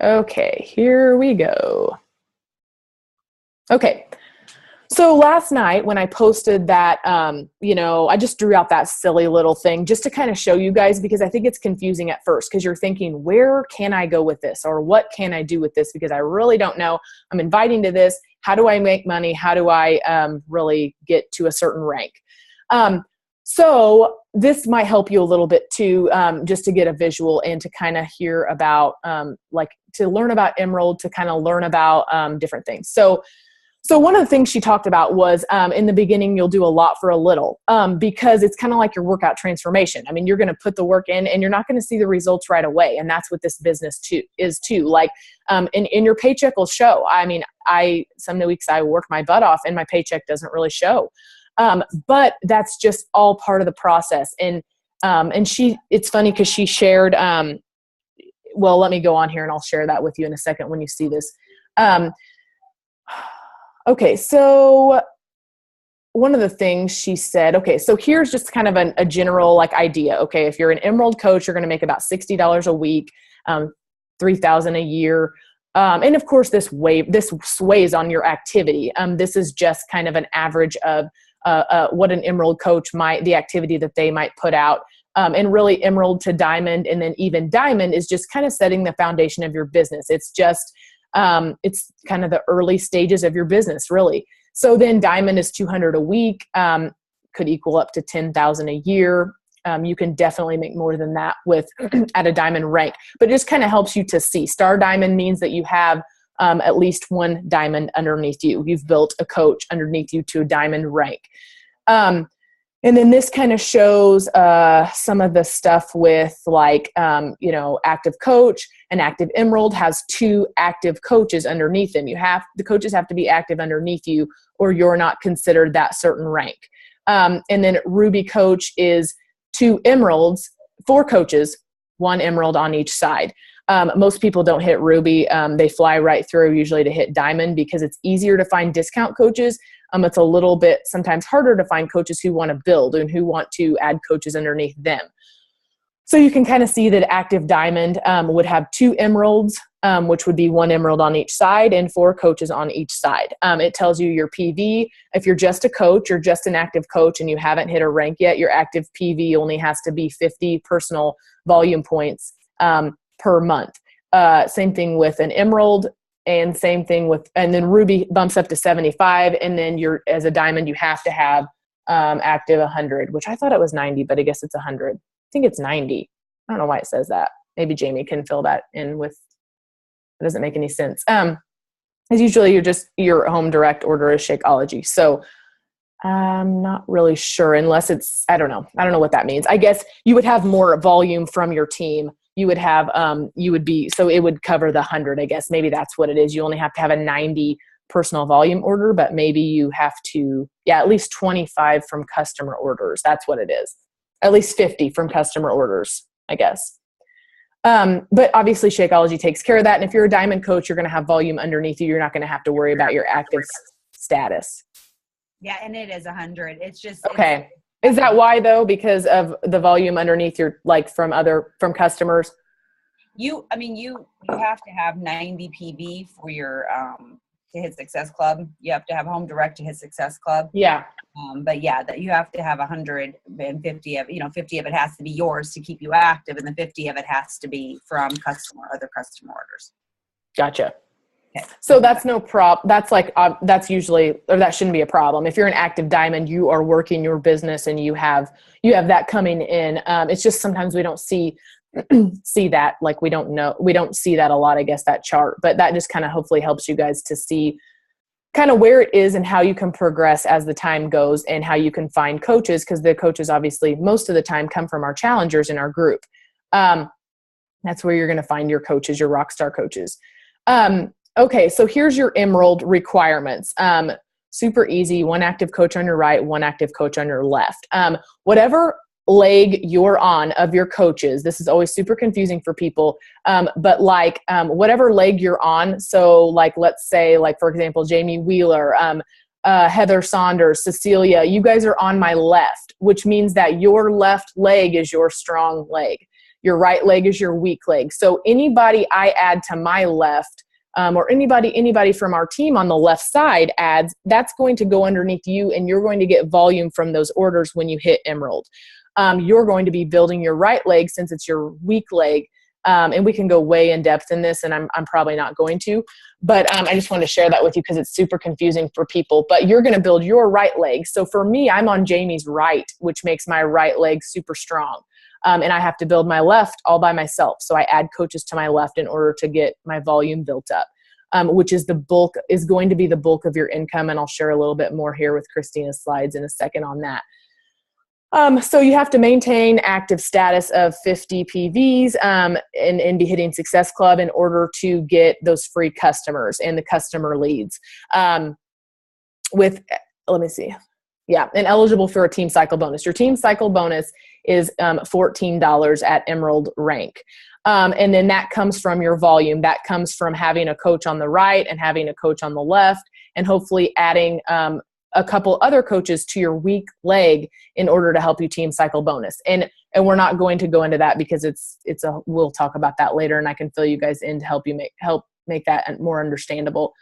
Okay, here we go. Okay. So last night when I posted that, I just drew out that silly little thing just to kind of show you guys, because I think it's confusing at first because you're thinking, where can I go with this? Or what can I do with this? Because I really don't know. I'm inviting to this. How do I make money? How do I really get to a certain rank? So this might help you a little bit too, just to get a visual and to kind of hear about, to learn about Emerald, to kind of learn about different things. So one of the things she talked about was in the beginning, you'll do a lot for a little because it's kind of like your workout transformation. I mean, you're going to put the work in and you're not going to see the results right away. And that's what this business is too. Like, and your paycheck will show. I mean, some weeks I work my butt off and my paycheck doesn't really show. But that's just all part of the process. And it's funny because she shared, well, let me go on here and I'll share that with you in a second when you see this. Okay, so one of the things she said, okay, so here's just kind of a general idea. Okay, if you're an Emerald coach, you're going to make about $60 a week, $3,000 a year. And of course, this sways on your activity. This is just kind of an average of what an Emerald coach the activity that they might put out. And really Emerald to Diamond and then even Diamond is just kind of setting the foundation of your business. It's just, it's kind of the early stages of your business, really. So then Diamond is $200 a week, could equal up to $10,000 a year. You can definitely make more than that at a Diamond rank, but it just kind of helps you to see. Star Diamond means that you have at least one Diamond underneath you. You've built a coach underneath you to a Diamond rank. And then this kind of shows some of the stuff with active coach. An active Emerald has 2 active coaches underneath them. The coaches have to be active underneath you or you're not considered that certain rank. And then Ruby coach is 2 Emeralds, 4 coaches, 1 Emerald on each side. Most people don't hit Ruby. They fly right through usually to hit Diamond because it's easier to find discount coaches. It's a little bit sometimes harder to find coaches who want to build and who want to add coaches underneath them. So you can kind of see that active Diamond would have 2 Emeralds, which would be 1 Emerald on each side and 4 coaches on each side. It tells you your PV. If you're just a coach, you're just an active coach and you haven't hit a rank yet, your active PV only has to be 50 personal volume points per month. Same thing with an Emerald. And same thing and then Ruby bumps up to 75. And then as a Diamond, you have to have active 100, which I thought it was 90, but I guess it's 100. I think it's 90. I don't know why it says that. Maybe Jamie can fill that in it doesn't make any sense. As usually your home direct order is Shakeology. So I'm not really sure unless I don't know what that means. I guess you would have more volume from your team. You would have, so it would cover the 100, I guess. Maybe that's what it is. You only have to have a 90 personal volume order, but maybe you have to, at least 25 from customer orders. That's what it is. At least 50 from customer orders, I guess. But obviously Shakeology takes care of that. And if you're a Diamond coach, you're going to have volume underneath you. You're not going to have to worry about your active status. Yeah. And it is 100. It's just, okay. Is that why though? Because of the volume underneath your, from customers? You have to have 90 PV for your, to hit Success Club. You have to have home direct to hit Success Club. Yeah. But yeah, that you have to have 150 of, 50 of it has to be yours to keep you active. And the 50 of it has to be from other customer orders. Gotcha. Okay. So that's no problem. That's usually, or that shouldn't be a problem. If you're an active Diamond, you are working your business and you have that coming in. It's just sometimes we don't see that. We don't see that a lot, I guess, that chart, but that just kind of hopefully helps you guys to see kind of where it is and how you can progress as the time goes and how you can find coaches. Cause the coaches obviously most of the time come from our challengers in our group. That's where you're going to find your coaches, your rock star coaches. Okay, so here's your Emerald requirements. Super easy. 1 active coach on your right, 1 active coach on your left. Whatever leg you're on of your coaches, this is always super confusing for people, but whatever leg you're on, so let's say, for example, Jamie Wheeler, Heather Saunders, Cecilia, you guys are on my left, which means that your left leg is your strong leg. Your right leg is your weak leg. So anybody I add to my left, or anybody from our team on the left side adds, that's going to go underneath you, and you're going to get volume from those orders when you hit Emerald. You're going to be building your right leg since it's your weak leg. And we can go way in depth in this, and I'm probably not going to, but I just wanted to share that with you because it's super confusing for people. But you're going to build your right leg. So for me, I'm on Jamie's right, which makes my right leg super strong. And I have to build my left all by myself. So I add coaches to my left in order to get my volume built up, which is going to be the bulk of your income. And I'll share a little bit more here with Christina's slides in a second on that. So you have to maintain active status of 50 PVs and be hitting Success Club in order to get those free customers and the customer leads. And eligible for a team cycle bonus. Your team cycle bonus is $14 at Emerald rank. And then that comes from your volume. That comes from having a coach on the right and having a coach on the left, and hopefully adding a couple other coaches to your weak leg in order to help you team cycle bonus. And we're not going to go into that because we'll talk about that later, and I can fill you guys in to help make that more understandable.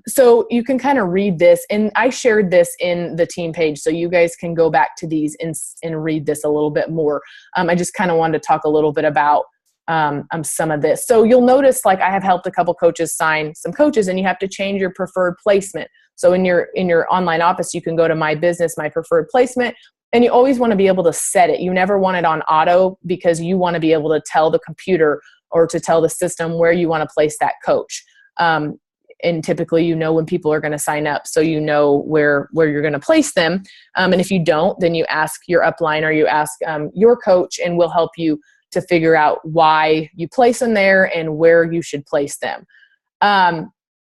So you can kind of read this, and I shared this in the team page, so you guys can go back to these and read this a little bit more. I just kind of wanted to talk a little bit about some of this. So you'll notice, like, I have helped a couple coaches sign some coaches, and you have to change your preferred placement. So in your online office, you can go to My Business, My Preferred Placement, and you always want to be able to set it. You never want it on auto because you want to be able to tell the computer or to tell the system where you want to place that coach. And typically, when people are going to sign up, so you know where you're going to place them. And if you don't, then you ask your upline or you ask your coach, and we'll help you to figure out why you place them there and where you should place them.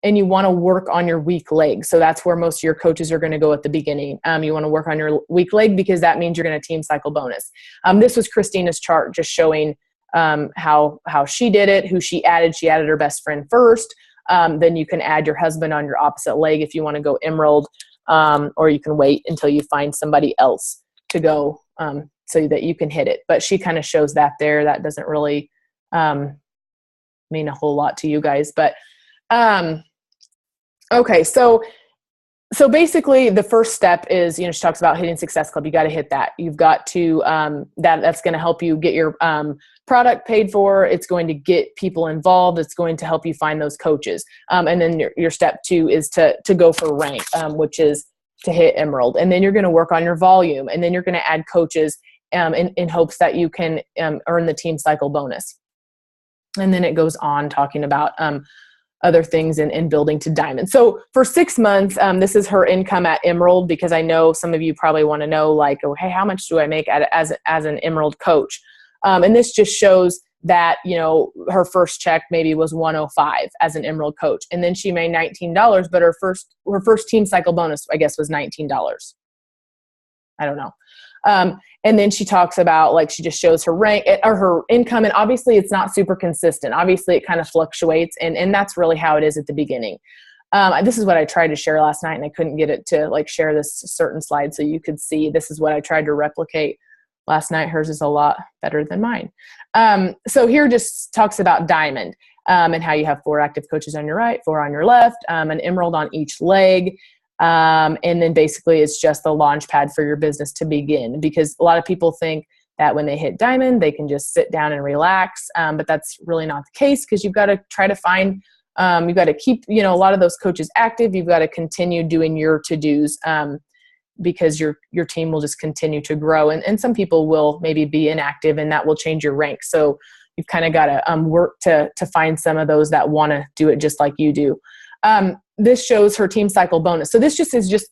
And you want to work on your weak leg. So that's where most of your coaches are going to go at the beginning. You want to work on your weak leg because that means you're going to team cycle bonus. This was Christina's chart just showing how she did it, who she added. She added her best friend first. Then you can add your husband on your opposite leg if you want to go Emerald, or you can wait until you find somebody else to go so that you can hit it. But she kind of shows that there. That doesn't really mean a whole lot to you guys. But okay, so basically the first step is, she talks about hitting Success Club. You got to hit that. You've got to, that's going to help you get your product paid for. It's going to get people involved. It's going to help you find those coaches. And then your step 2 is to go for rank, which is to hit Emerald. And then you're going to work on your volume. And then you're going to add coaches in hopes that you can earn the team cycle bonus. And then it goes on talking about other things and building to diamond. So for 6 months, this is her income at Emerald, because I know some of you probably want to know, like, oh, hey, how much do I make as an Emerald coach? And this just shows that, her first check maybe was $105 as an Emerald coach. And then she made $19, but her first team cycle bonus, I guess, was $19. I don't know. And then she talks about, like, she just shows her rank or her income. And obviously it's not super consistent. Obviously it kind of fluctuates. And that's really how it is at the beginning. This is what I tried to share last night, and I couldn't get it to, like, share this certain slide so you could see. This is what I tried to replicate last night. Hers is a lot better than mine. So here just talks about diamond, and how you have 4 active coaches on your right, 4 on your left, an Emerald on each leg. And then basically it's just the launch pad for your business to begin, because a lot of people think that when they hit diamond, they can just sit down and relax. But that's really not the case, because you've got to try to find, you've got to keep, a lot of those coaches active. You've got to continue doing your to-dos, because your team will just continue to grow. And some people will maybe be inactive, and that will change your rank. So you've kind of got to work to find some of those that want to do it just like you do. This shows her team cycle bonus. So this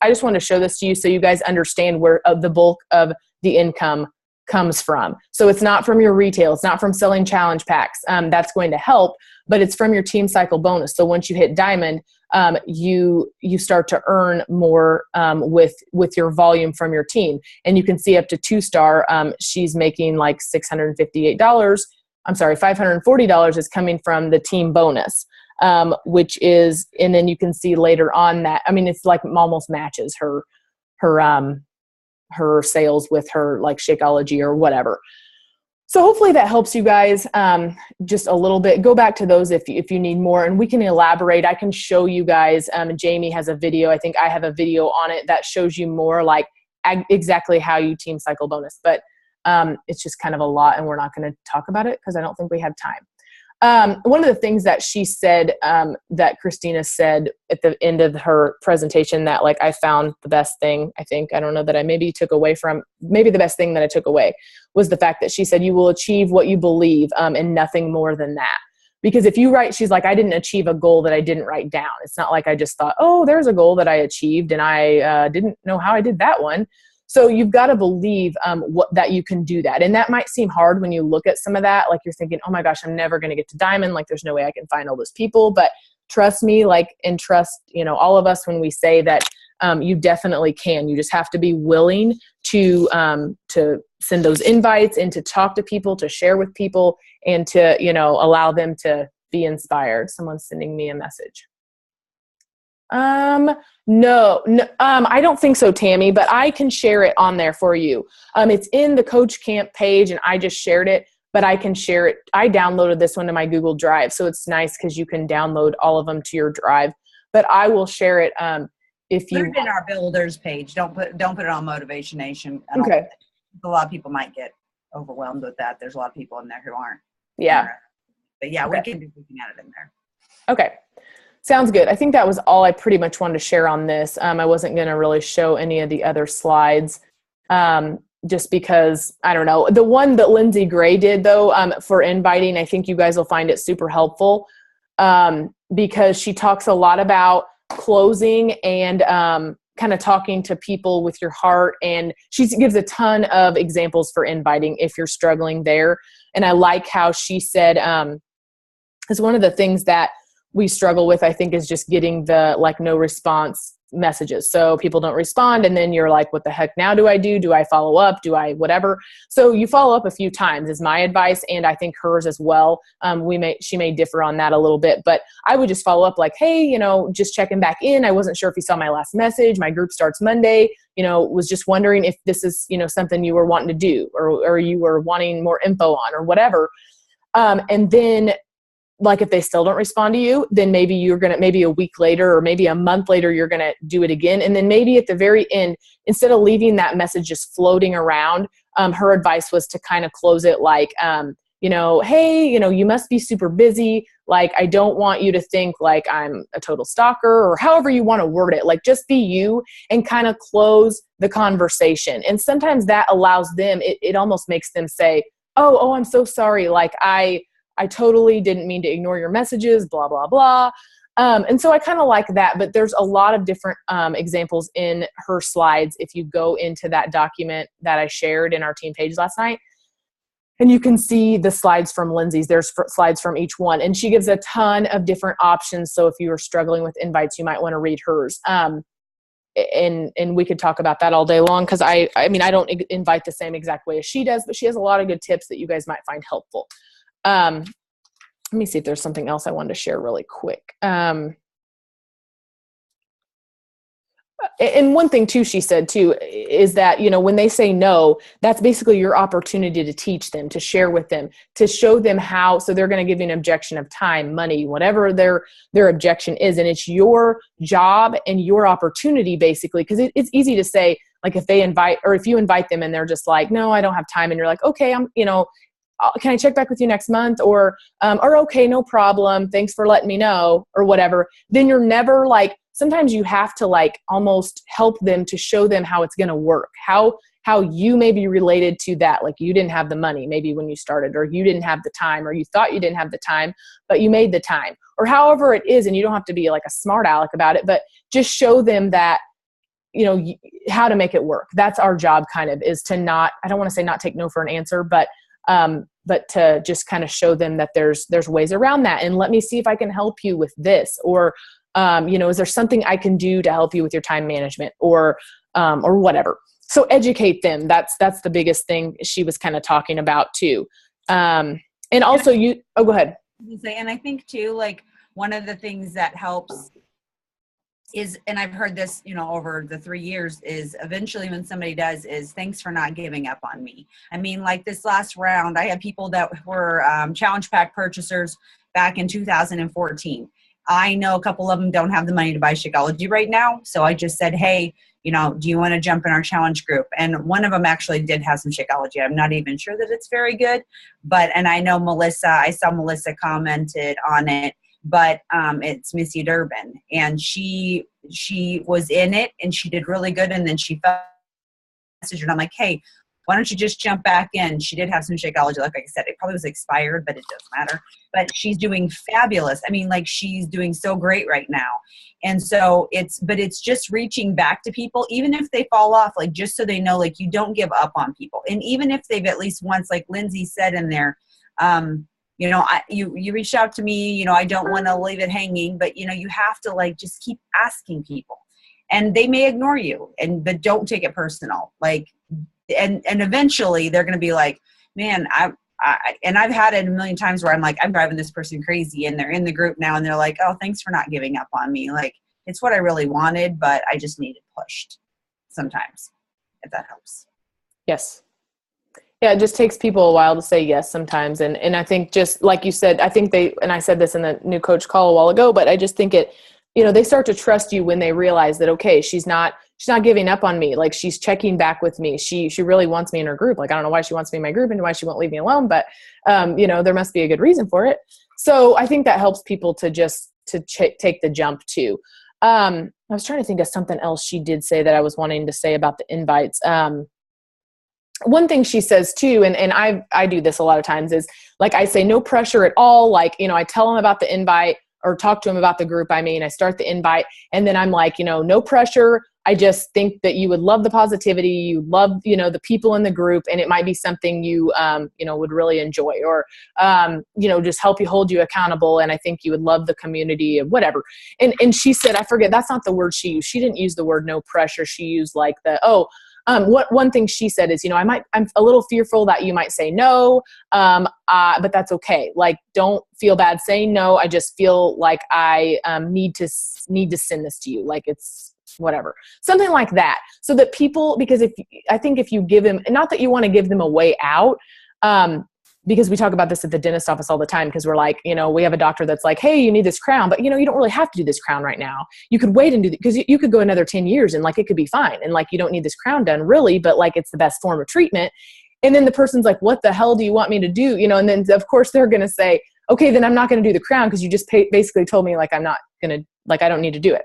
I just want to show this to you so you guys understand where the bulk of the income comes from. So it's not from your retail. It's not from selling challenge packs. That's going to help, but it's from your team cycle bonus. So once you hit diamond, you start to earn more with your volume from your team. And you can see up to 2-star, she's making like $658. I'm sorry, $540 is coming from the team bonus. Which is, and then you can see later on that, it's like almost matches her sales with her, like, Shakeology or whatever. So hopefully that helps you guys just a little bit. Go back to those if you need more, and we can elaborate. I can show you guys. Jamie has a video. I think I have a video on it that shows you more like exactly how you team cycle bonus. But it's just kind of a lot, and we're not going to talk about it because I don't think we have time. One of the things that she said, that Christina said at the end of her presentation that like I found the best thing, I don't know that I maybe took away from, maybe the best thing that I took away was the fact that she said, you will achieve what you believe, and nothing more than that. Because if you write, she's like, I didn't achieve a goal that I didn't write down. It's not like I just thought, oh, there's a goal that I achieved and I didn't know how I did that one. So you've got to believe that you can do that. And that might seem hard when you look at some of that. Like you're thinking, oh my gosh, I'm never going to get to diamond. Like there's no way I can find all those people. But trust me, and trust, all of us when we say that you definitely can. You just have to be willing to send those invites and to talk to people, to share with people, and to, allow them to be inspired. Someone's sending me a message. No, I don't think so, Tammy, but I can share it on there for you. It's in the Coach Camp page and I just shared it, but I can share it. I downloaded this one to my Google Drive. So it's nice because you can download all of them to your drive, but I will share it. If you put it in our builders page, don't put it on Motivation Nation. Okay. A lot of people might get overwhelmed with that. There's a lot of people in there who aren't. Yeah. But yeah, okay. we can add it in there. Okay. Sounds good. I think that was all I pretty much wanted to share on this. I wasn't going to really show any of the other slides just because, I don't know. The one that Lindsay Gray did, though, for inviting, I think you guys will find it super helpful because she talks a lot about closing and kind of talking to people with your heart. And she gives a ton of examples for inviting if you're struggling there. And I like how she said, is one of the things that we struggle with, I think, is just getting the no response messages. So people don't respond. And then you're like, what the heck now do I do? Do I follow up? Do I whatever? So you follow up a few times is my advice. And I think hers as well. She may differ on that a little bit, but I would just follow up like, hey, just checking back in. I wasn't sure if you saw my last message. My group starts Monday, was just wondering if this is, something you were wanting to do or you were wanting more info on or whatever. And then if they still don't respond to you, then maybe maybe a week later or maybe a month later, you're going to do it again. And then maybe at the very end, instead of leaving that message just floating around, her advice was to kind of close it like, hey, you must be super busy. Like, I don't want you to think like I'm a total stalker or however you want to word it. Like, just be you and kind of close the conversation. And sometimes that allows them, it almost makes them say, oh, I'm so sorry. Like, I totally didn't mean to ignore your messages, blah, blah, blah. And so I kind of like that, but there's a lot of different examples in her slides. If you go into that document that I shared in our team page last night, and you can see the slides from Lindsay's, there's slides from each one. And she gives a ton of different options. So if you are struggling with invites, you might want to read hers. And we could talk about that all day long because I don't invite the same exact way as she does, but she has a lot of good tips that you guys might find helpful. Let me see if there's something else I wanted to share really quick. And one thing too, she said too, is that, when they say no, that's basically your opportunity to teach them, to share with them, to show them how. So they're going to give you an objection of time, money, whatever their objection is. And it's your job and your opportunity basically, because it's easy to say, like, if they invite, or if you invite them and they're just like, no, I don't have time. And you're like, okay, can I check back with you next month? Or okay, no problem. Thanks for letting me know or whatever. Then you're never sometimes you have to almost help them to show them how it's going to work, how you may be related to that. Like, you didn't have the money maybe when you started, or you didn't have the time, or you thought you didn't have the time, but you made the time, or however it is. And you don't have to be like a smart aleck about it, but just show them that, how to make it work. That's our job kind of, is to not, I don't want to say not take no for an answer, but to just kind of show them that there's ways around that. And let me see if I can help you with this, or, is there something I can do to help you with your time management or whatever. So educate them. That's the biggest thing she was kind of talking about too. And also go ahead. And I think too, one of the things that helps is, and I've heard this, over the 3 years, is eventually when somebody does is thanks for not giving up on me. I mean, like this last round, I had people that were challenge pack purchasers back in 2014. I know a couple of them don't have the money to buy Shakeology right now. So I just said, hey, do you want to jump in our challenge group? And one of them actually did have some Shakeology. I'm not even sure that it's very good, and I know I saw Melissa commented on it, but it's Missy Durbin, and she was in it and she did really good. And then she felt message, and I'm like, hey, why don't you just jump back in? She did have some Shakeology. Like I said, it probably was expired, but it doesn't matter. But she's doing fabulous. I mean, like, she's doing so great right now. And so it's just reaching back to people, even if they fall off, like, just so they know, like, you don't give up on people. And even if they've at least once, like Lindsay said in there, you reached out to me, I don't want to leave it hanging, but you have to, like, just keep asking people, and they may ignore you, but don't take it personal. Like, and eventually they're going to be like, man, and I've had it a million times where I'm like, I'm driving this person crazy, and they're in the group now and they're like, oh, thanks for not giving up on me. Like, it's what I really wanted, but I just needed pushed sometimes, if that helps. Yes. Yeah, it just takes people a while to say yes sometimes. And I think, just like you said, I think and I said this in the new coach call a while ago, but I just think they start to trust you when they realize that, okay, she's not giving up on me. Like, she's checking back with me. She really wants me in her group. Like, I don't know why she wants me in my group and why she won't leave me alone, but there must be a good reason for it. So I think that helps people to just take the jump too. I was trying to think of something else she did say that I was wanting to say about the invites. One thing she says too, and I do this a lot of times, is, like, I say no pressure at all. Like, I tell them about the invite, or talk to them about the group. I start the invite, and then I'm like, no pressure. I just think that you would love the positivity. You love, the people in the group, and it might be something you, would really enjoy, or, just hold you accountable. And I think you would love the community, and whatever. And she said, I forget, that's not the word she used. She didn't use the word no pressure. She used like one thing she said is, I'm a little fearful that you might say no, but that's okay. Like, don't feel bad saying no. I just feel like I need to send this to you. Like, it's whatever, something like that. So that people, because I think if you give them, not that you want to give them a way out, because we talk about this at the dentist office all the time, because we're like, we have a doctor that's like, hey, you need this crown, but you don't really have to do this crown right now. You could wait and do it, because you could go another 10 years and, like, it could be fine. And, like, you don't need this crown done really, but, like, it's the best form of treatment. And then the person's like, what the hell do you want me to do? And then of course they're going to say, okay, then I'm not going to do the crown, because you just basically told me, like, I'm not going to, like, I don't need to do it.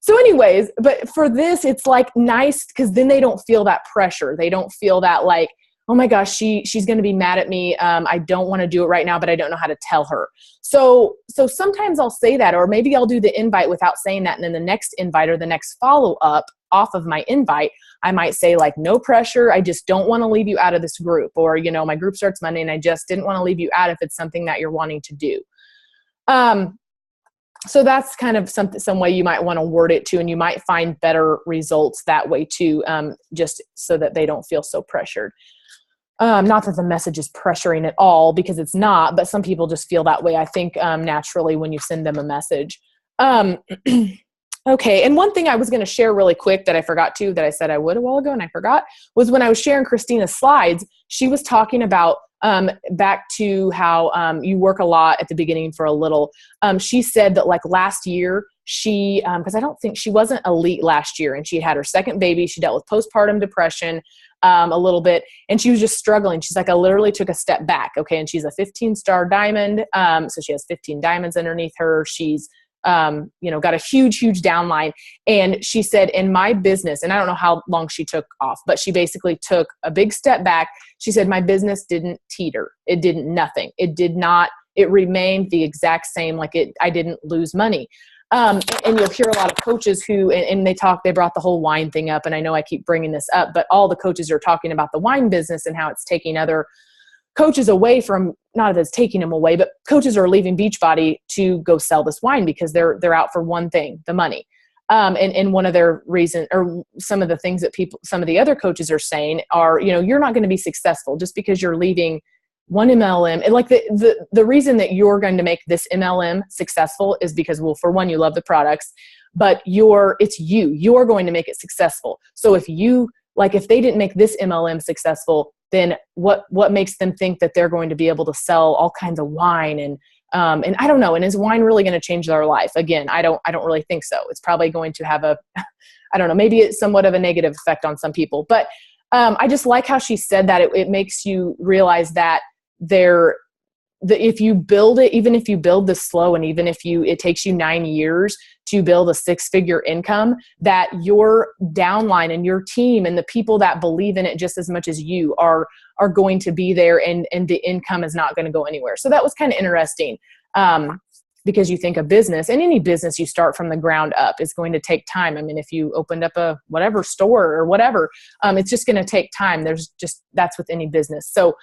So anyways, but for this, it's, like, nice, because then they don't feel that pressure. They don't feel that, like, oh my gosh, she's going to be mad at me. I don't want to do it right now, but I don't know how to tell her. So sometimes I'll say that, or maybe I'll do the invite without saying that. And then the next invite, or the next follow-up off of my invite, I might say, like, no pressure. I just don't want to leave you out of this group. Or, my group starts Monday and I just didn't want to leave you out if it's something that you're wanting to do. So that's kind of some way you might want to word it too. And you might find better results that way too, just so that they don't feel so pressured. Not that the message is pressuring at all, because it's not, but some people just feel that way, I think, naturally when you send them a message. Okay. And one thing I was going to share really quick that I forgot to, that I said I would a while ago and I forgot, was when I was sharing Christina's slides, she was talking about back to how you work a lot at the beginning for a little. She said that, like, last year, she, because I don't think she wasn't elite last year, and she had her second baby. She dealt with postpartum depression a little bit, and she was just struggling. She's like, I literally took a step back. Okay. And she's a 15-star diamond. So she has 15 diamonds underneath her. She's, got a huge downline. And she said, in my business, and I don't know how long she took off, but she basically took a big step back. She said, my business didn't teeter. It didn't, nothing. It did not, it remained the exact same. Like, I didn't lose money. And you'll hear a lot of coaches who, and they brought the whole wine thing up. And I know I keep bringing this up, but all the coaches are talking about the wine business and how it's taking other coaches away from, not that it's taking them away, but coaches are leaving Beachbody to go sell this wine because they're out for one thing, the money. And one of their reasons, or some of the things that some of the other coaches are saying are, you're not going to be successful just because you're leaving one MLM, and like the reason that you're going to make this MLM successful is because, well, for one, you love the products, but you're going to make it successful. So if they didn't make this MLM successful, then what makes them think that they're going to be able to sell all kinds of wine and I don't know. And is wine really going to change their life? Again, I don't really think so. It's probably going to have I don't know, maybe it's somewhat of a negative effect on some people, but I just like how she said that it makes you realize that if you build it, even if you build this slow, and even if it takes you 9 years to build a 6-figure income, that your downline and your team and the people that believe in it just as much as you are going to be there, and the income is not going to go anywhere. So that was kind of interesting, because you think a business, and any business you start from the ground up, is going to take time. I mean, if you opened up a whatever store or whatever, it's just going to take time. That's with any business. So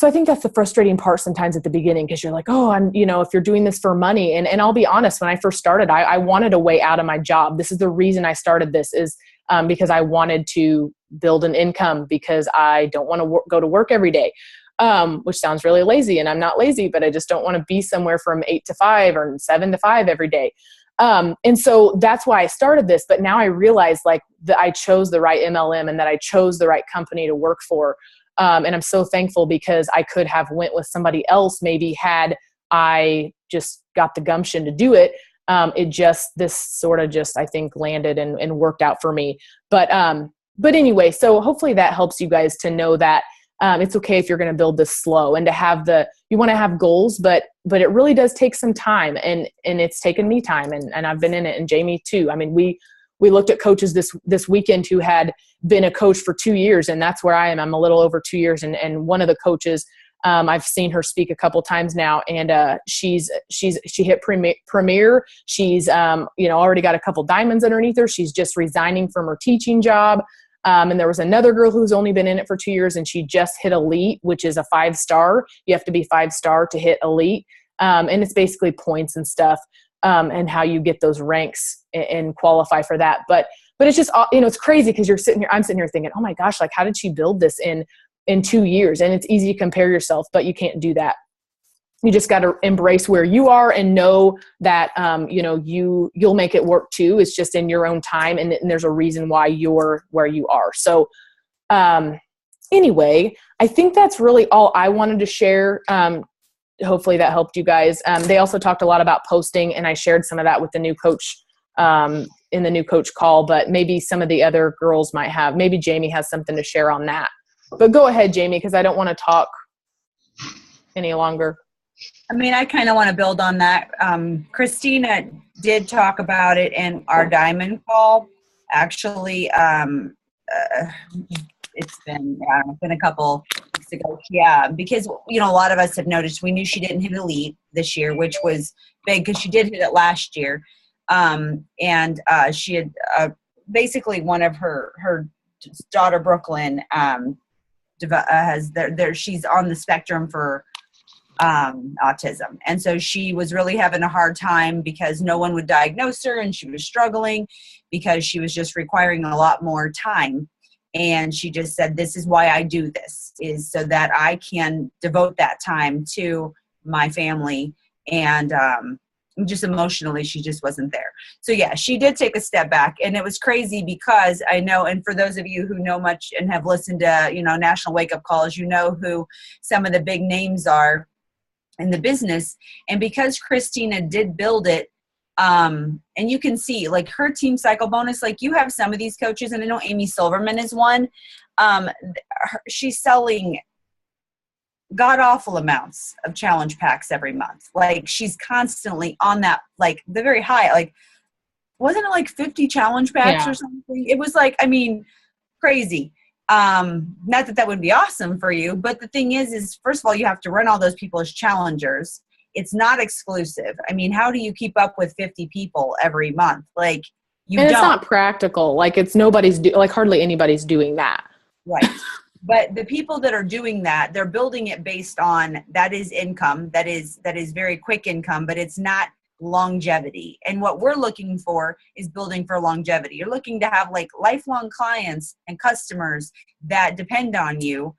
I think that's the frustrating part sometimes at the beginning, because you're like, oh, if you're doing this for money, and I'll be honest, when I first started, I wanted a way out of my job. This is the reason I started this, is because I wanted to build an income, because I don't want to go to work every day, which sounds really lazy, and I'm not lazy, but I just don't want to be somewhere from 8 to 5 or 7 to 5 every day. And so that's why I started this. But now I realize that I chose the right MLM, and that I chose the right company to work for. And I'm so thankful, because I could have went with somebody else, maybe, had I just got the gumption to do it. This sort of I think, landed and worked out for me. But anyway, so hopefully that helps you guys to know that it's okay if you're going to build this slow, and to have you want to have goals, but it really does take some time, and it's taken me time, and I've been in it, and Jamie too. I mean, we looked at coaches this weekend who had been a coach for 2 years, and that's where I am. I'm a little over 2 years. And one of the coaches, I've seen her speak a couple times now, and she hit premier. She's, already got a couple diamonds underneath her. She's just resigning from her teaching job. And there was another girl who's only been in it for 2 years, and she just hit elite, which is a 5-star. You have to be 5-star to hit elite. And it's basically points and stuff. And how you get those ranks and qualify for that. But it's just, it's crazy, because I'm sitting here thinking, oh my gosh, how did she build this in 2 years? And it's easy to compare yourself, but you can't do that. You just got to embrace where you are, and know that, you'll make it work too. It's just in your own time. And there's a reason why you're where you are. So, anyway, I think that's really all I wanted to share. Hopefully that helped you guys. They also talked a lot about posting, and I shared some of that with the new coach in the new coach call, but maybe some of the other girls might have. Maybe Jamie has something to share on that. But go ahead, Jamie, because I don't want to talk any longer. I mean, I kind of want to build on that. Christina did talk about it in our diamond call. Actually, it's been a couple weeks ago. Yeah, because, a lot of us have noticed, we knew she didn't hit elite this year, which was big, because she did hit it last year. And she had basically, one of her daughter, Brooklyn, she's on the spectrum for autism. And so she was really having a hard time, because no one would diagnose her, and she was struggling because she was just requiring a lot more time. And she just said, this is why I do this, is so that I can devote that time to my family. And just emotionally, she just wasn't there. So yeah, she did take a step back, and it was crazy, because I know, and for those of you who know much and have listened to, National Wake Up Calls, who some of the big names are in the business. And because Christina did build it, and you can see, her team cycle bonus, you have some of these coaches, and I know Amy Silverman is one. She's selling god-awful amounts of challenge packs every month. She's constantly on that, the very high, wasn't it 50 challenge packs or something? It was crazy. Not that would be awesome for you, but the thing is first of all, you have to run all those people as challengers. It's not exclusive. I mean, how do you keep up with 50 people every month? It's not practical. It's hardly anybody's doing that. Right. But the people that are doing that, they're building it based on, that is income. That is very quick income, but it's not longevity. And what we're looking for is building for longevity. You're looking to have lifelong clients and customers that depend on you.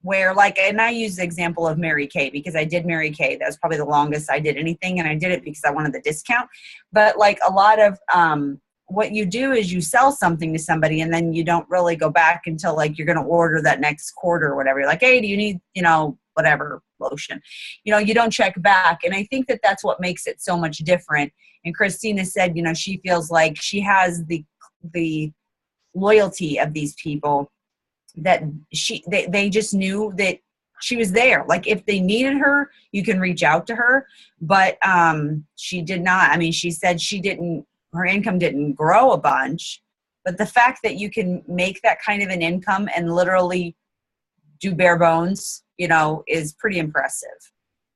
where like, and I use the example of Mary Kay because I did Mary Kay. That was probably the longest I did anything, and I did it because I wanted the discount. But like a lot of what you do is you sell something to somebody, and then you don't really go back until like you're going to order that next quarter or whatever. You're like, hey, do you need, whatever lotion? You don't check back. And I think that that's what makes it so much different. And Christina said, she feels like she has the loyalty of these people, that they just knew that she was there. Like if they needed her, you can reach out to her. But she did not. I mean, she said her income didn't grow a bunch, but the fact that you can make that kind of an income and literally do bare bones, is pretty impressive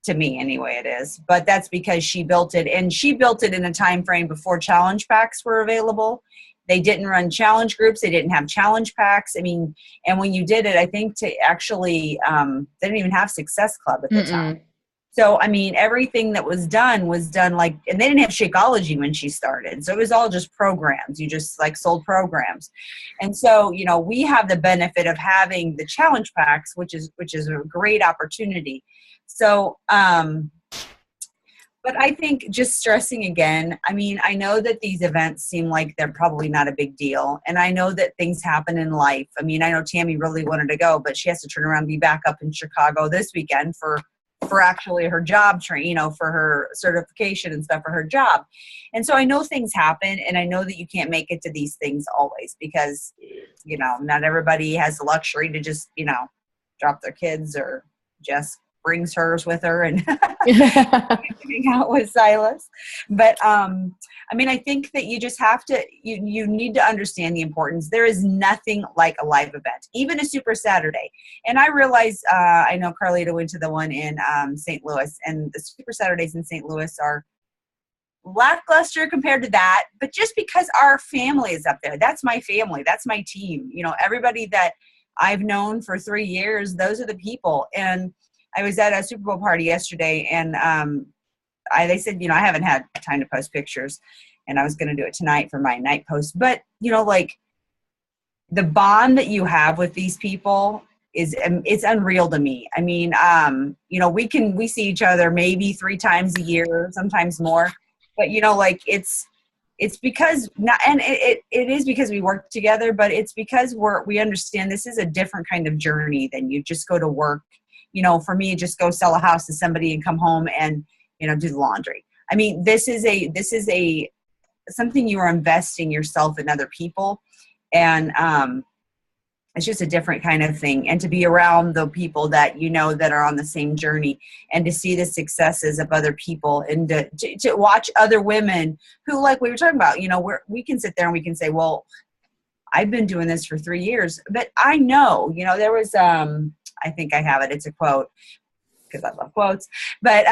to me anyway. It is, but that's because she built it, and she built it in a time frame before challenge packs were available. They didn't run challenge groups. They didn't have challenge packs. I mean, and when you did it, I think to actually, they didn't even have Success Club at the time. So, I mean, everything that was done like, and they didn't have Shakeology when she started. So it was all just programs. You just like sold programs. And so, we have the benefit of having the challenge packs, which is a great opportunity. So, but I think just stressing again, I mean, I know that these events seem like they're probably not a big deal. And I know that things happen in life. I mean, I know Tammy really wanted to go, but she has to turn around and be back up in Chicago this weekend for actually her job train, for her certification and stuff for her job. And so I know things happen, and I know that you can't make it to these things always because, not everybody has the luxury to just, drop their kids, or Jess brings hers with her and hang out with Silas. But I mean, I think that you just have to, you need to understand the importance. There is nothing like a live event, even a Super Saturday. And I realize, I know Carlita went to the one in St. Louis, and the Super Saturdays in St. Louis are lackluster compared to that. But just because our family is up there, that's my family, that's my team. Everybody that I've known for 3 years, those are the people. And I was at a Super Bowl party yesterday, and they said, I haven't had time to post pictures, and I was going to do it tonight for my night post. But, like the bond that you have with these people it's unreal to me. I mean, we see each other maybe 3 times a year, sometimes more, but like it's because not, and it is because we work together, but it's because we understand this is a different kind of journey than you just go to work. For me, just go sell a house to somebody and come home and, do the laundry. I mean, this is something you are investing yourself in other people. And it's just a different kind of thing. And to be around the people that, that are on the same journey, and to see the successes of other people, and to watch other women who, like we were talking about, we can sit there and we can say, well, I've been doing this for 3 years, but I know, there was, I think I have it. It's a quote because I love quotes, but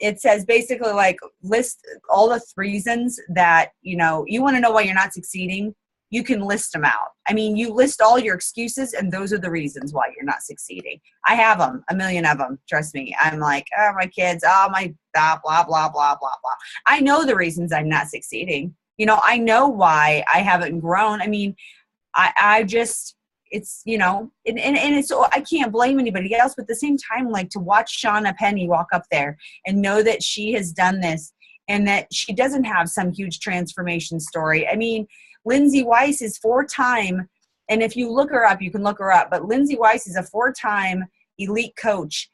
it says basically like list all the reasons that, you want to know why you're not succeeding. You can list them out. I mean, you list all your excuses, and those are the reasons why you're not succeeding. I have them, a million of them. Trust me. I'm like, my kids, my blah, blah, blah, blah, blah, blah. I know the reasons I'm not succeeding. I know why I haven't grown. I mean, I just, it's, and it's, I can't blame anybody else, but at the same time, like to watch Shauna Penny walk up there and know that she has done this and that she doesn't have some huge transformation story. I mean, Lindsay Weiss is 4-time, and if you look her up, you can look her up, but Lindsay Weiss is a 4-time elite coach,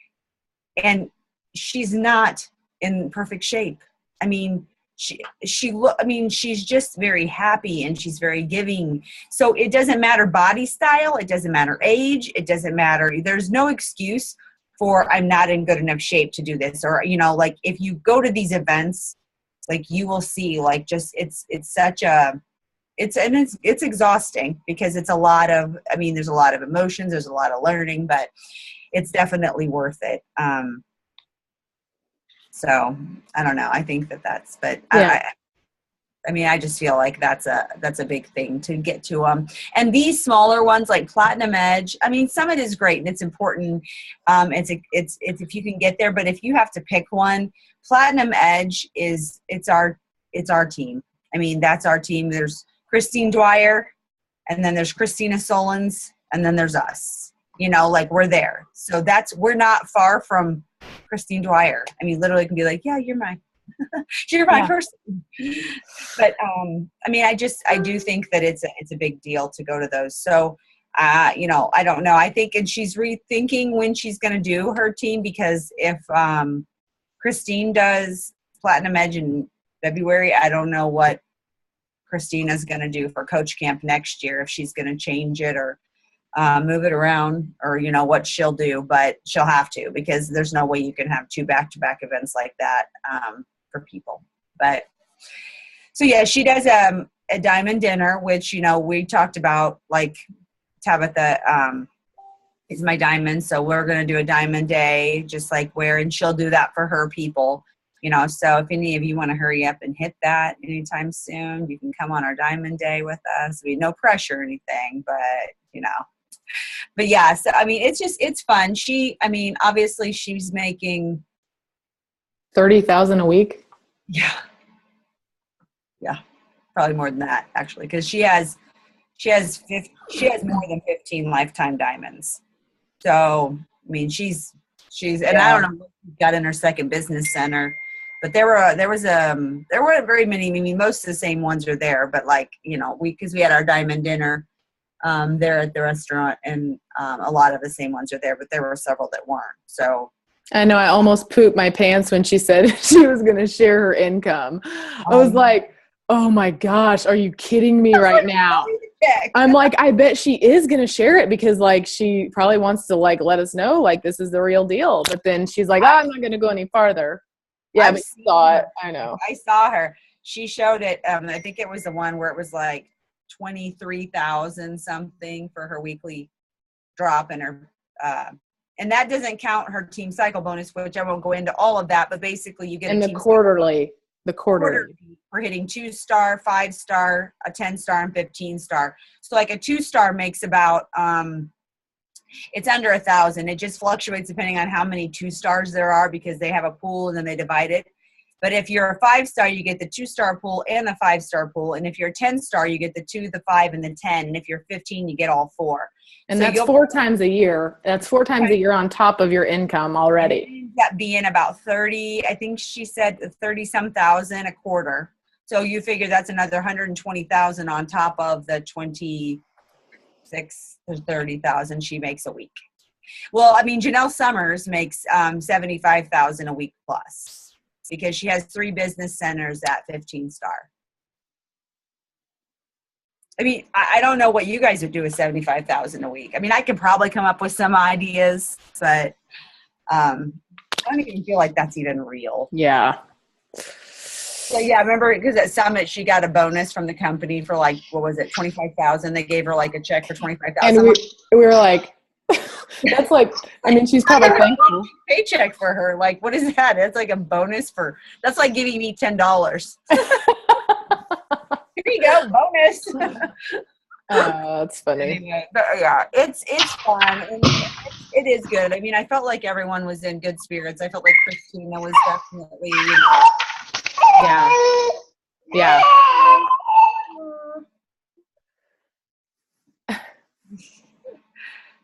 and she's not in perfect shape. I mean, she's just very happy, and she's very giving. So it doesn't matter body style. It doesn't matter age. It doesn't matter. There's no excuse for I'm not in good enough shape to do this. Or, like if you go to these events, like you will see like just, it's such a, it's exhausting because it's a lot of, there's a lot of emotions. There's a lot of learning, but it's definitely worth it. So I don't know. I think that's, but yeah. I just feel like that's a big thing to get to. And these smaller ones like Platinum Edge, Summit is great and it's important. It's if you can get there, but if you have to pick one, Platinum Edge it's our team. That's our team. There's Christine Dwyer, and then there's Christina Solons, and then there's us. you know, like we're there. So we're not far from Christine Dwyer. I mean, literally can be like, yeah, you're my person. But I mean, I do think that it's a big deal to go to those. So you know, I don't know. I think, and she's rethinking when she's going to do her team, because if Christine does Platinum Edge in February, I don't know what Christina's going to do for Coach Camp next year, if she's going to change it or move it around, or, you know, what she'll do, but she'll have to, because there's no way you can have 2 back-to-back events like that for people. But so yeah, she does a diamond dinner, which, you know, we talked about, like Tabitha is my diamond. So we're going to do a diamond day, just like and she'll do that for her people, you know. So if any of you want to hurry up and hit that anytime soon, you can come on our diamond day with us. I mean, no pressure or anything, but you know, but yeah, so I mean, it's fun. I mean, obviously she's making $30,000 a week. Yeah, probably more than that, actually, because she has more than 15 lifetime diamonds. So I mean, she's and I don't know what she got in her second business center, but there weren't very many. I mean, most of the same ones are there, but like, you know, because we had our diamond dinner there at the restaurant, and a lot of the same ones are there, but there were several that weren't. So I know, I almost pooped my pants when she said she was going to share her income. I was like, oh my gosh, are you kidding me right now? I'm like, I bet she is going to share it, because like she probably wants to like let us know like this is the real deal. But then she's like, I'm not going to go any farther. Yeah, but you saw it. I know. I saw her. She showed it. I think it was the one where it was like 23,000 something for her weekly drop, and her and that doesn't count her team cycle bonus, which I won't go into all of that, but basically you get the quarterly for hitting 2-star, 5-star, a 10-star, and 15-star. So like a 2-star makes about it's under 1,000. It just fluctuates depending on how many 2-stars there are, because they have a pool and then they divide it. But if you're a 5-star, you get the 2-star pool and the 5-star pool. And if you're a 10-star, you get the 2, the 5, and the 10. And if you're 15, you get all 4. And so that's 4 times a year. That's 4 times a year on top of your income already. That being about 30, I think she said 30-some thousand a quarter. So you figure that's another 120,000 on top of the 26 to 30,000 she makes a week. Well, I mean, Janelle Summers makes 75,000 a week plus, because she has 3 business centers at 15-star. I mean, I don't know what you guys would do with 75,000 a week. I mean, I could probably come up with some ideas, but I don't even feel like that's even real. Yeah. So yeah, I remember, because at Summit she got a bonus from the company for like, what was it, 25,000? They gave her like a check for 25,000. And we were like, that's like, I mean, she's probably thankful. Paycheck for her. Like, what is that? It's like a bonus that's like giving me $10. Here you go, bonus. That's funny. Anyway, but yeah, it's fun, and it is good. I mean, I felt like everyone was in good spirits. I felt like Christina was definitely, you know, yeah.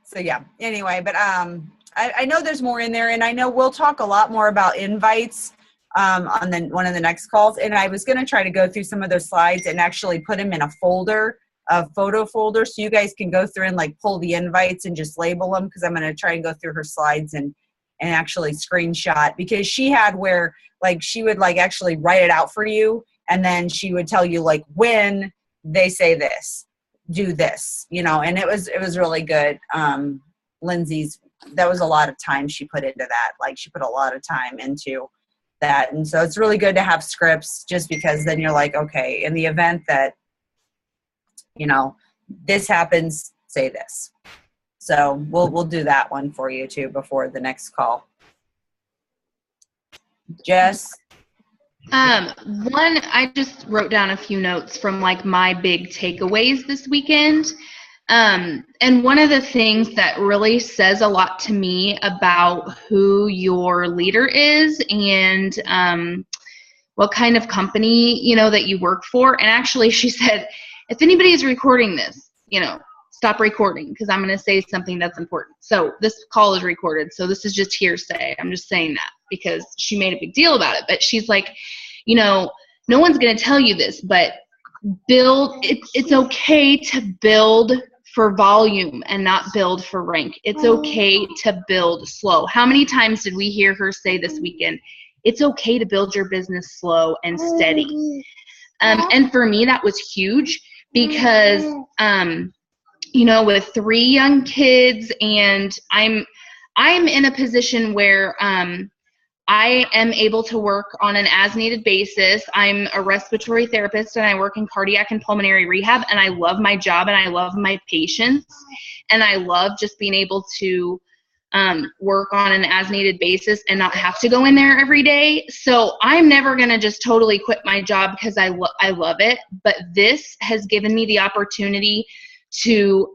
So yeah. Anyway, but I know there's more in there, and I know we'll talk a lot more about invites on one of the next calls. And I was going to try to go through some of those slides and actually put them in a folder, a photo folder, so you guys can go through and like pull the invites and just label them, because I'm going to try and go through her slides and actually screenshot, because she had where like she would like actually write it out for you, and then she would tell you like when they say this, do this, you know. And it was really good. Lindsay's, that was a lot of time she put into that. Like she put a lot of time into that, and so it's really good to have scripts, just because then you're like, okay, in the event that, you know, this happens, say this. So we'll do that one for you too before the next call. Jess? One, I just wrote down a few notes from like my big takeaways this weekend. And one of the things that really says a lot to me about who your leader is and what kind of company, you know, that you work for. And actually she said, if anybody is recording this, you know, stop recording because I'm going to say something that's important. So this call is recorded. So this is just hearsay. I'm just saying that because she made a big deal about it. But she's like, you know, no one's going to tell you this, but it's okay to build for volume and not build for rank. It's okay to build slow. How many times did we hear her say this weekend, it's okay to build your business slow and steady? And for me, that was huge because, you know, with 3 young kids, and I'm in a position where I am able to work on an as-needed basis. I'm a respiratory therapist, and I work in cardiac and pulmonary rehab, and I love my job, and I love my patients, and I love just being able to work on an as-needed basis and not have to go in there every day. So I'm never going to just totally quit my job because I love it, but this has given me the opportunity to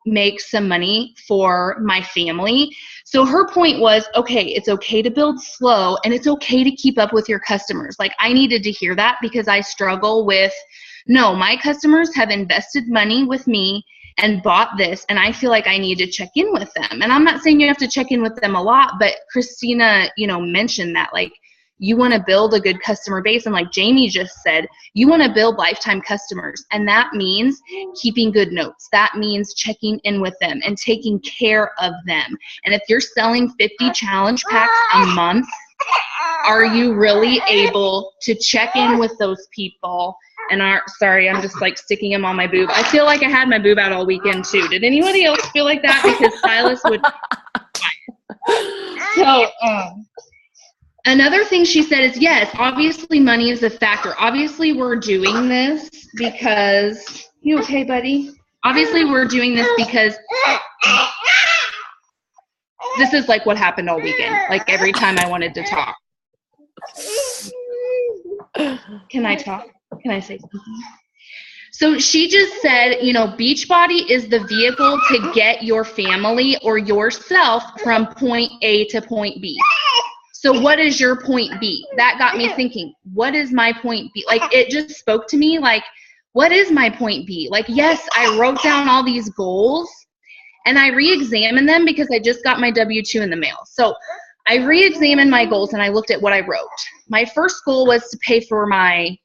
make some money for my family. So her point was, okay, it's okay to build slow and it's okay to keep up with your customers. Like, I needed to hear that because I struggle with, no, my customers have invested money with me and bought this, and I feel like I need to check in with them. And I'm not saying you have to check in with them a lot, but Christina, you know, mentioned that, like, you want to build a good customer base. And like Jamie just said, you want to build lifetime customers. And that means keeping good notes. That means checking in with them and taking care of them. And if you're selling 50 challenge packs a month, are you really able to check in with those people? And sorry, I'm just like sticking them on my boob. I feel like I had my boob out all weekend too. Did anybody else feel like that? Because Silas would. So, another thing she said is, yes, obviously money is a factor. Obviously we're doing this because, you okay, buddy? Obviously we're doing this because this is like what happened all weekend. Like every time I wanted to talk. Can I talk? Can I say something? So she just said, you know, Beachbody is the vehicle to get your family or yourself from point A to point B. So what is your point B? That got me thinking, what is my point B? Like, it just spoke to me like, what is my point B? Like, yes, I wrote down all these goals and I re-examined them because I just got my W-2 in the mail. So I re-examined my goals and I looked at what I wrote. My first goal was to pay for my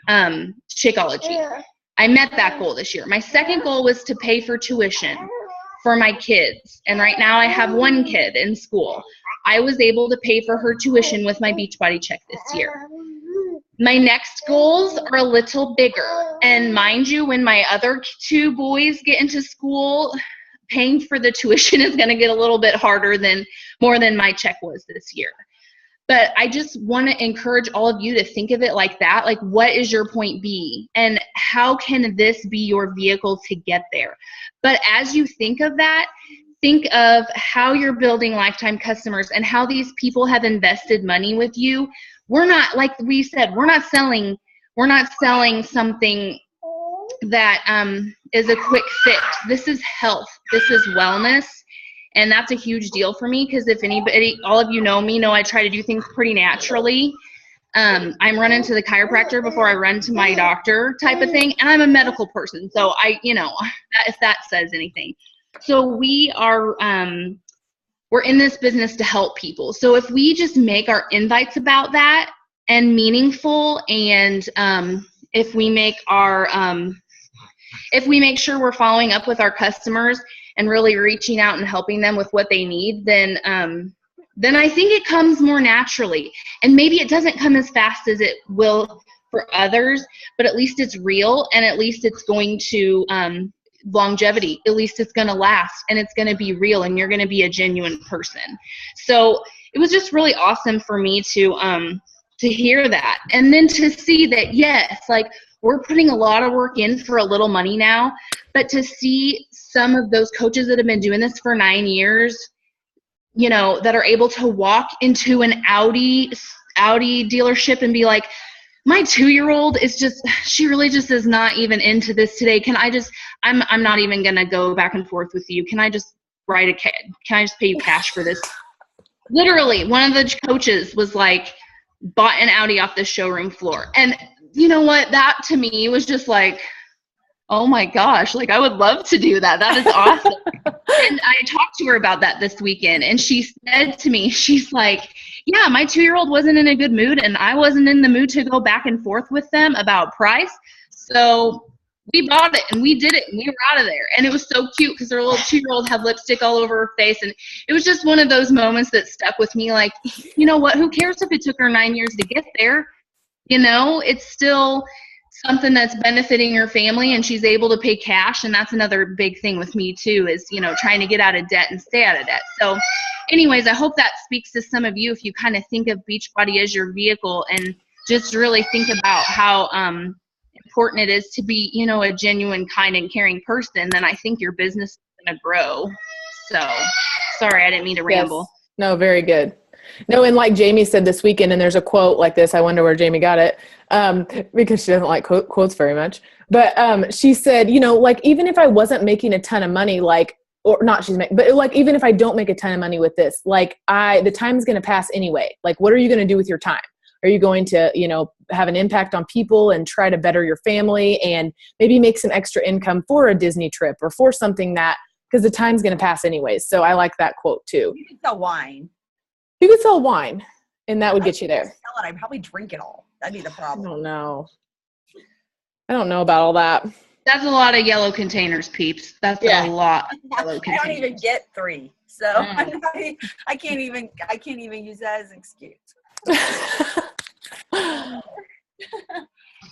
Shakeology. I met that goal this year. My second goal was to pay for tuition for my kids. And right now I have one kid in school. I was able to pay for her tuition with my Beachbody check this year. My next goals are a little bigger. And mind you, when my other 2 boys get into school, paying for the tuition is going to get a little bit harder more than my check was this year. But I just want to encourage all of you to think of it like that. Like, what is your point B? And how can this be your vehicle to get there? But as you think of that, think of how you're building lifetime customers and how these people have invested money with you. We're not, like we said, we're not selling something that is a quick fix. This is health. This is wellness. And that's a huge deal for me because if anybody, all of you know me, know I try to do things pretty naturally. I'm running to the chiropractor before I run to my doctor type of thing. And I'm a medical person. So if that says anything. So we are, we're in this business to help people. So if we just make our invites about that and meaningful, and if we make sure we're following up with our customers and really reaching out and helping them with what they need, then I think it comes more naturally. And maybe it doesn't come as fast as it will for others, but at least it's real, and at least it's going to longevity. At least it's going to last, and it's going to be real, and you're going to be a genuine person. So it was just really awesome for me to hear that, and then to see that, yes, like, we're putting a lot of work in for a little money now, but to see some of those coaches that have been doing this for 9 years, you know, that are able to walk into an Audi dealership and be like, my 2-year-old she really just is not even into this today. I'm not even going to go back and forth with you. Can I just can I just pay you cash for this? Literally, one of the coaches was like, bought an Audi off the showroom floor. And you know what? That to me was just like, oh my gosh, like I would love to do that. That is awesome. And I talked to her about that this weekend, and she said to me, she's like, yeah, my 2-year-old wasn't in a good mood, and I wasn't in the mood to go back and forth with them about price. So we bought it and we did it and we were out of there. And it was so cute because her little 2-year-old had lipstick all over her face. And it was just one of those moments that stuck with me. Like, you know what, who cares if it took her 9 years to get there? You know, it's still something that's benefiting her family, and she's able to pay cash. And that's another big thing with me too, is, you know, trying to get out of debt and stay out of debt. So anyways, I hope that speaks to some of you if you kind of think of Beachbody as your vehicle, and just really think about how important it is to be, you know, a genuine, kind and caring person. Then I think your business is going to grow. So sorry, I didn't mean to ramble. Yes. No, very good. No, and like Jamie said this weekend, and there's a quote like this, I wonder where Jamie got it, because she doesn't like quotes very much. But she said, you know, like, even if I wasn't making a ton of money, like, or not but like, even if I don't make a ton of money with this, like, the time's going to pass anyway. Like, what are you going to do with your time? Are you going to, you know, have an impact on people and try to better your family and maybe make some extra income for a Disney trip or for something that, because the time's going to pass anyways. So I like that quote too. You could sell wine. You could sell wine, and that would get you there. Sell it, I'd probably drink it all. That'd be the problem. I don't know. I don't know about all that. That's a lot of yellow containers, peeps. That's a lot of yellow containers. I don't even get 3. So I can't even use that as an excuse.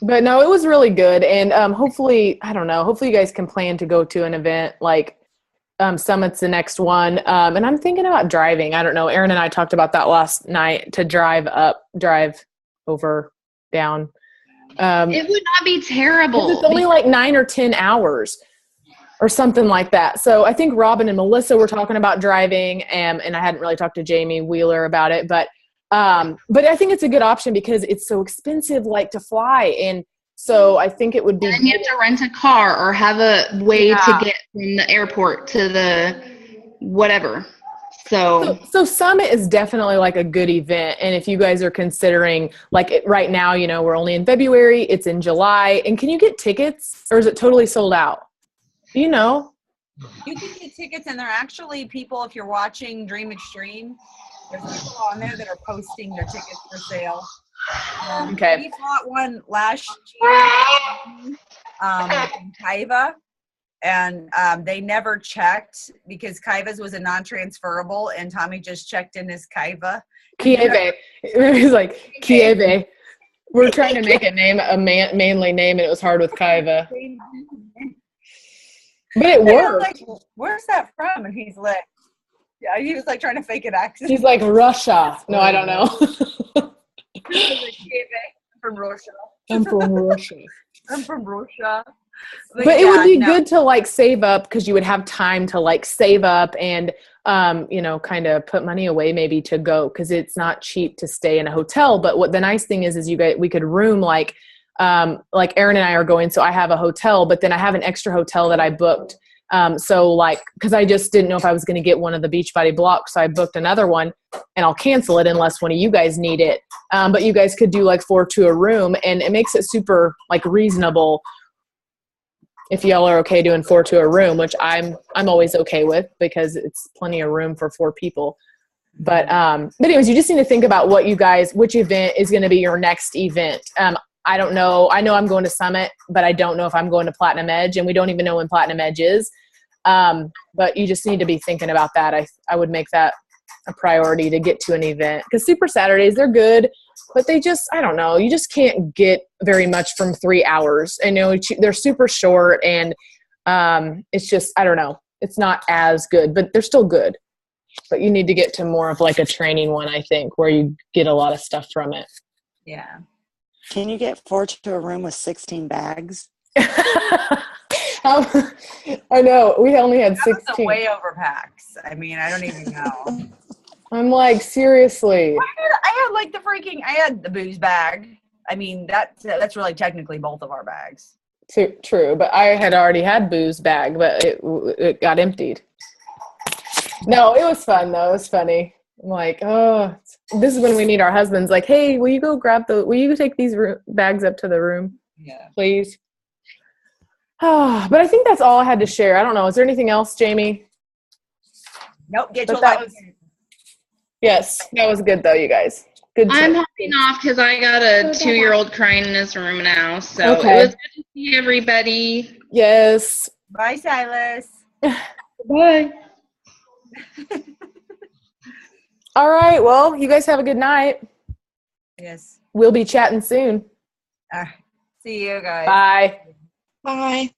But no, it was really good. And hopefully, I don't know, hopefully you guys can plan to go to an event like Summit's the next one. And I'm thinking about driving. I don't know. Erin and I talked about that last night, to drive over, down. It would not be terrible. It's only like 9 or 10 hours or something like that. So I think Robin and Melissa were talking about driving, and I hadn't really talked to Jamie Wheeler about it, but I think it's a good option because it's so expensive, like, to fly. And so I think it would be. And you have to rent a car or have a way to get from the airport to the whatever. So Summit is definitely like a good event. And if you guys are considering, like, right now, you know, we're only in February, it's in July. And can you get tickets, or is it totally sold out? You know? You can get tickets, and they're actually people, if you're watching Dream Extreme, there's people on there that are posting their tickets for sale. Okay. We bought one last year in Kaiva, and they never checked because Kaiva's was a non-transferable, and Tommy just checked in his Kaiva. Kieve. He's like, Kieve. We're trying to make a manly name, and it was hard with Kaiva. But it worked. Like, where's that from? And he's like, yeah, he was like trying to fake an accent. He's like, Russia. No, I don't know. From Russia. I'm from Russia. I'm from Russia. But it would be good to, like, save up, because you would have time to, like, save up and, you know, kind of put money away maybe to go, because it's not cheap to stay in a hotel. But what the nice thing is we could room, like Erin and I are going, so I have a hotel, but then I have an extra hotel that I booked. So, like, because I just didn't know if I was going to get one of the Beachbody blocks, so I booked another one, and I'll cancel it unless one of you guys need it. But you guys could do like 4 to a room, and it makes it super, like, reasonable if y'all are okay doing 4 to a room, which I'm always okay with, because it's plenty of room for 4 people. But anyways, you just need to think about which event is going to be your next event. I don't know. I know I'm going to Summit, but I don't know if I'm going to Platinum Edge, and we don't even know when Platinum Edge is. But you just need to be thinking about that. I would make that a priority to get to an event, because Super Saturdays, they're good, but they just, I don't know, you just can't get very much from 3 hours. I know they're super short, and it's just, I don't know, it's not as good, but they're still good. But you need to get to more of like a training one, I think, where you get a lot of stuff from it. Yeah. Can you get 4 to a room with 16 bags? I know. We only had 16. That was way over packs. I mean, I don't even know. I'm like, seriously. I had the booze bag. I mean, that's really technically both of our bags. True, but I had already had booze bag, but it got emptied. No, it was fun though. It was funny. I'm like, oh, this is when we need our husbands. Like, hey, will you take these bags up to the room? Yeah. Please. But I think that's all I had to share. I don't know. Is there anything else, Jamie? Nope, get But your that life. was, yes, that was good though, you guys. Good. I'm tip. hopping off because I got a 2-year-old crying in his room now. So Okay. it was good to see everybody. Yes. Bye, Silas. Bye. All right. Well, you guys have a good night. Yes. We'll be chatting soon. See you guys. Bye. Bye.